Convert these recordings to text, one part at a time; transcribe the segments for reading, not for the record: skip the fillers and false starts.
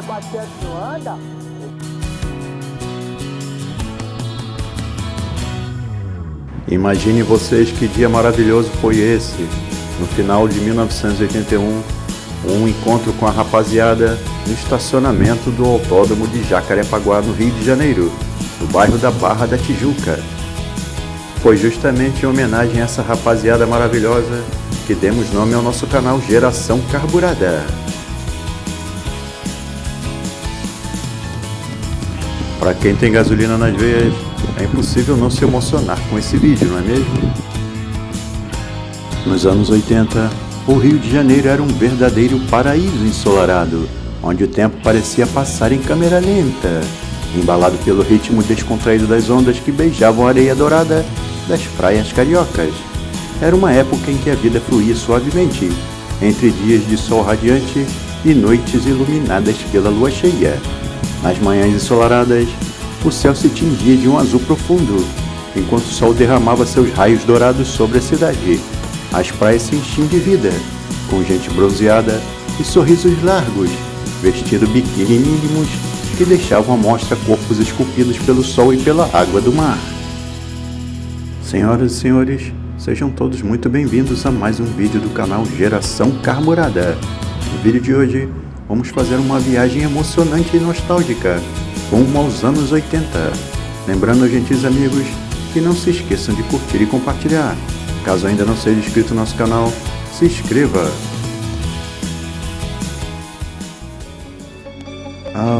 batendo não anda? Imagine vocês que dia maravilhoso foi esse, no final de 1981, um encontro com a rapaziada no estacionamento do Autódromo de Jacarepaguá, no Rio de Janeiro, no bairro da Barra da Tijuca. Foi justamente em homenagem a essa rapaziada maravilhosa que demos nome ao nosso canal Geração Carburada. Para quem tem gasolina nas veias, é impossível não se emocionar com esse vídeo, não é mesmo? Nos anos 80, o Rio de Janeiro era um verdadeiro paraíso ensolarado, onde o tempo parecia passar em câmera lenta, embalado pelo ritmo descontraído das ondas que beijavam a areia dourada das praias cariocas. Era uma época em que a vida fluía suavemente, entre dias de sol radiante e noites iluminadas pela lua cheia. Nas manhãs ensolaradas, o céu se tingia de um azul profundo, enquanto o sol derramava seus raios dourados sobre a cidade. As praias se enchiam de vida, com gente bronzeada e sorrisos largos, vestindo biquíni mínimos que deixavam à mostra corpos esculpidos pelo sol e pela água do mar. Senhoras e senhores, sejam todos muito bem-vindos a mais um vídeo do canal Geração Carburada. No vídeo de hoje, vamos fazer uma viagem emocionante e nostálgica, rumo aos anos 80. Lembrando, gentis amigos, que não se esqueçam de curtir e compartilhar. Caso ainda não seja inscrito no nosso canal, se inscreva.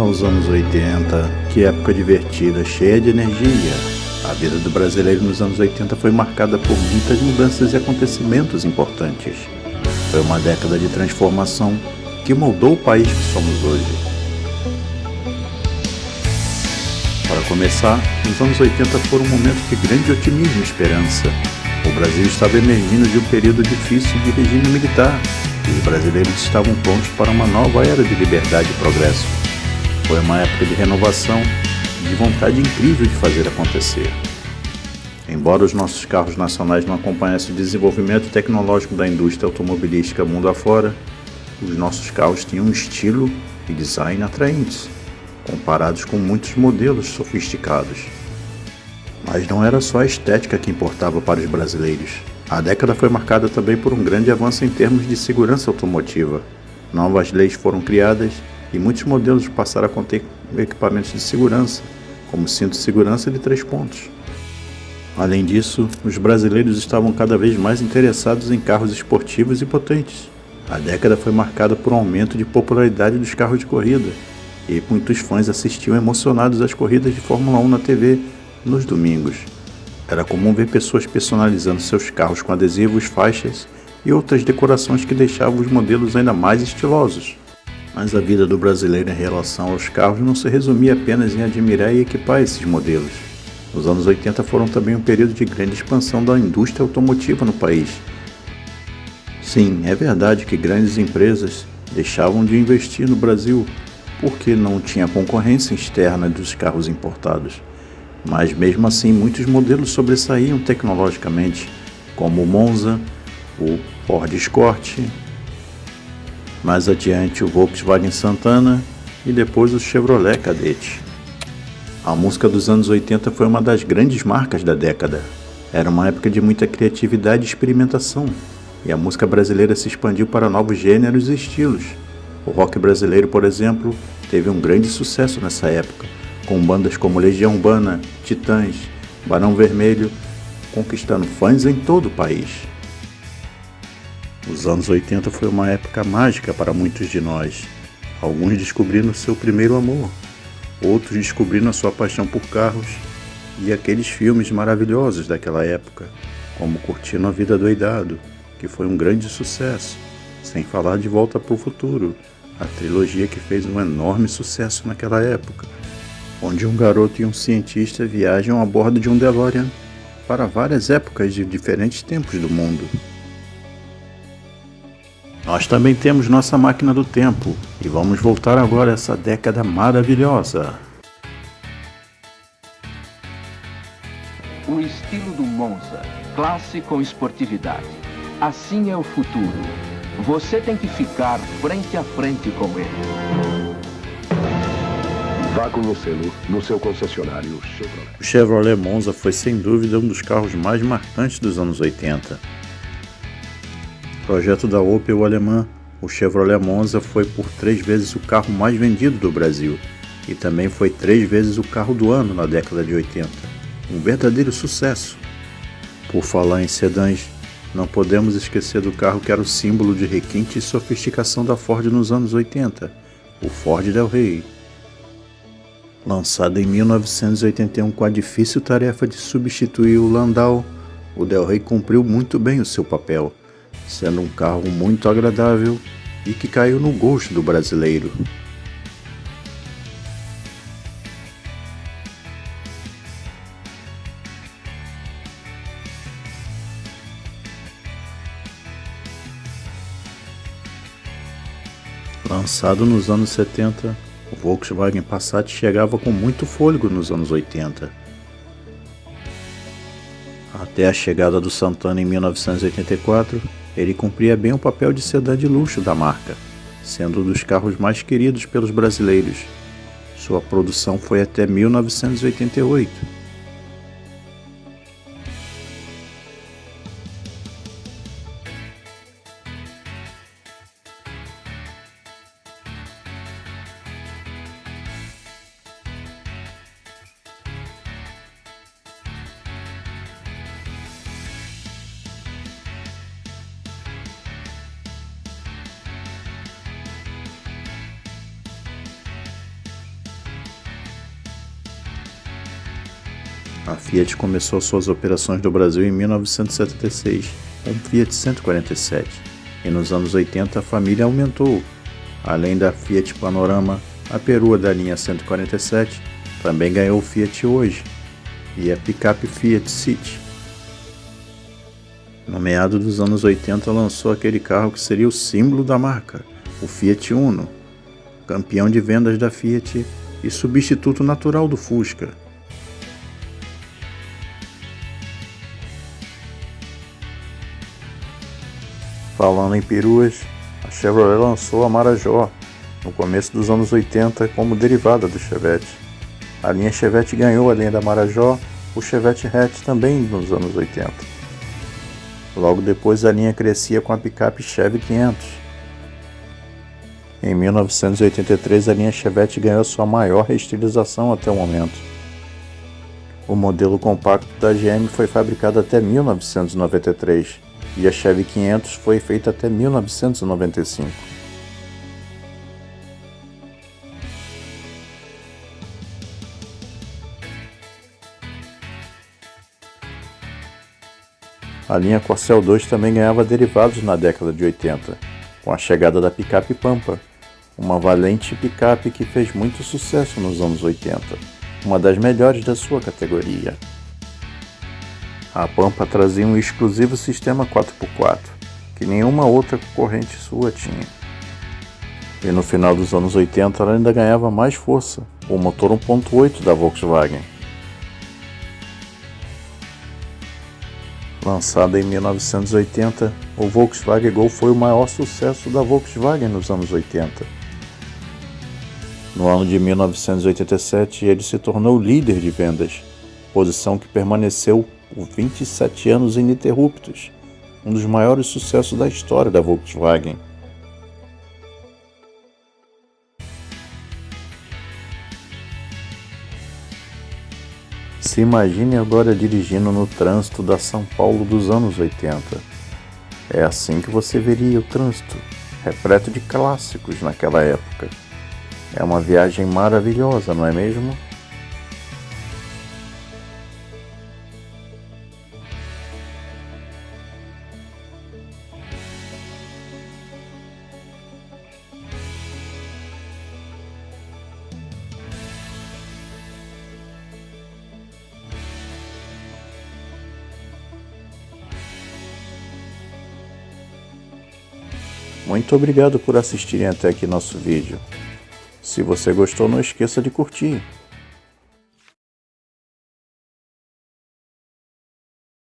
Os anos 80, que época divertida, cheia de energia. A vida do brasileiro nos anos 80 foi marcada por muitas mudanças e acontecimentos importantes. Foi uma década de transformação que moldou o país que somos hoje. Para começar, os anos 80 foram um momento de grande otimismo e esperança. O Brasil estava emergindo de um período difícil de regime militar e os brasileiros estavam prontos para uma nova era de liberdade e progresso. Foi uma época de renovação e de vontade incrível de fazer acontecer. Embora os nossos carros nacionais não acompanhassem o desenvolvimento tecnológico da indústria automobilística mundo afora, os nossos carros tinham um estilo e design atraentes, comparados com muitos modelos sofisticados. Mas não era só a estética que importava para os brasileiros. A década foi marcada também por um grande avanço em termos de segurança automotiva. Novas leis foram criadas e muitos modelos passaram a conter equipamentos de segurança, como cinto de segurança de 3 pontos. Além disso, os brasileiros estavam cada vez mais interessados em carros esportivos e potentes. A década foi marcada por um aumento de popularidade dos carros de corrida, e muitos fãs assistiam emocionados às corridas de Fórmula 1 na TV nos domingos. Era comum ver pessoas personalizando seus carros com adesivos, faixas e outras decorações que deixavam os modelos ainda mais estilosos. Mas a vida do brasileiro em relação aos carros não se resumia apenas em admirar e equipar esses modelos. Os anos 80 foram também um período de grande expansão da indústria automotiva no país. Sim, é verdade que grandes empresas deixavam de investir no Brasil porque não tinha concorrência externa dos carros importados. Mas mesmo assim muitos modelos sobressaíam tecnologicamente, como o Monza, o Ford Escort, mais adiante o Volkswagen Santana e depois o Chevrolet Cadete. A música dos anos 80 foi uma das grandes marcas da década. Era uma época de muita criatividade e experimentação, e a música brasileira se expandiu para novos gêneros e estilos. O rock brasileiro, por exemplo, teve um grande sucesso nessa época, com bandas como Legião Urbana, Titãs, Barão Vermelho, conquistando fãs em todo o país. Os anos 80 foi uma época mágica para muitos de nós. Alguns descobrindo seu primeiro amor, outros descobrindo a sua paixão por carros e aqueles filmes maravilhosos daquela época, como Curtindo a Vida Doidado, que foi um grande sucesso, sem falar de Volta para o Futuro, a trilogia que fez um enorme sucesso naquela época, onde um garoto e um cientista viajam a bordo de um DeLorean para várias épocas de diferentes tempos do mundo. Nós também temos nossa máquina do tempo e vamos voltar agora a essa década maravilhosa. O estilo do Monza, classe com esportividade. Assim é o futuro. Você tem que ficar frente a frente com ele. Vá conhecê-lo no seu concessionário Chevrolet. O Chevrolet Monza foi sem dúvida um dos carros mais marcantes dos anos 80. Projeto da Opel alemã, o Chevrolet Monza foi por 3 vezes o carro mais vendido do Brasil e também foi 3 vezes o carro do ano na década de 80. Um verdadeiro sucesso. Por falar em sedãs, não podemos esquecer do carro que era o símbolo de requinte e sofisticação da Ford nos anos 80, o Ford Del Rey. Lançado em 1981 com a difícil tarefa de substituir o Landau, o Del Rey cumpriu muito bem o seu papel, sendo um carro muito agradável e que caiu no gosto do brasileiro. Lançado nos anos 70, o Volkswagen Passat chegava com muito fôlego nos anos 80. Até a chegada do Santana em 1984, ele cumpria bem o papel de sedã de luxo da marca, sendo um dos carros mais queridos pelos brasileiros. Sua produção foi até 1988. A Fiat começou suas operações no Brasil em 1976, com o Fiat 147, e nos anos 80 a família aumentou. Além da Fiat Panorama, a perua da linha 147 também ganhou o Fiat Hoje e a picape Fiat City. No meado dos anos 80 lançou aquele carro que seria o símbolo da marca, o Fiat Uno, campeão de vendas da Fiat e substituto natural do Fusca. Falando em peruas, a Chevrolet lançou a Marajó no começo dos anos 80 como derivada do Chevette. A linha Chevette ganhou, além da Marajó, o Chevette Hatch também nos anos 80. Logo depois a linha crescia com a picape Chevy 500. Em 1983 a linha Chevette ganhou sua maior reestilização até o momento. O modelo compacto da GM foi fabricado até 1993. E a Chevy 500 foi feita até 1995. A linha Corcel 2 também ganhava derivados na década de 80, com a chegada da picape Pampa, uma valente picape que fez muito sucesso nos anos 80, uma das melhores da sua categoria. A Pampa trazia um exclusivo sistema 4x4, que nenhuma outra concorrente sua tinha. E no final dos anos 80 ela ainda ganhava mais força, com o motor 1.8 da Volkswagen. Lançado em 1980, o Volkswagen Gol foi o maior sucesso da Volkswagen nos anos 80. No ano de 1987, ele se tornou líder de vendas, posição que permaneceu por 27 anos ininterruptos, um dos maiores sucessos da história da Volkswagen. Se imagine agora dirigindo no trânsito da São Paulo dos anos 80. É assim que você veria o trânsito, repleto de clássicos naquela época. É uma viagem maravilhosa, não é mesmo? Muito obrigado por assistirem até aqui nosso vídeo. Se você gostou, não esqueça de curtir.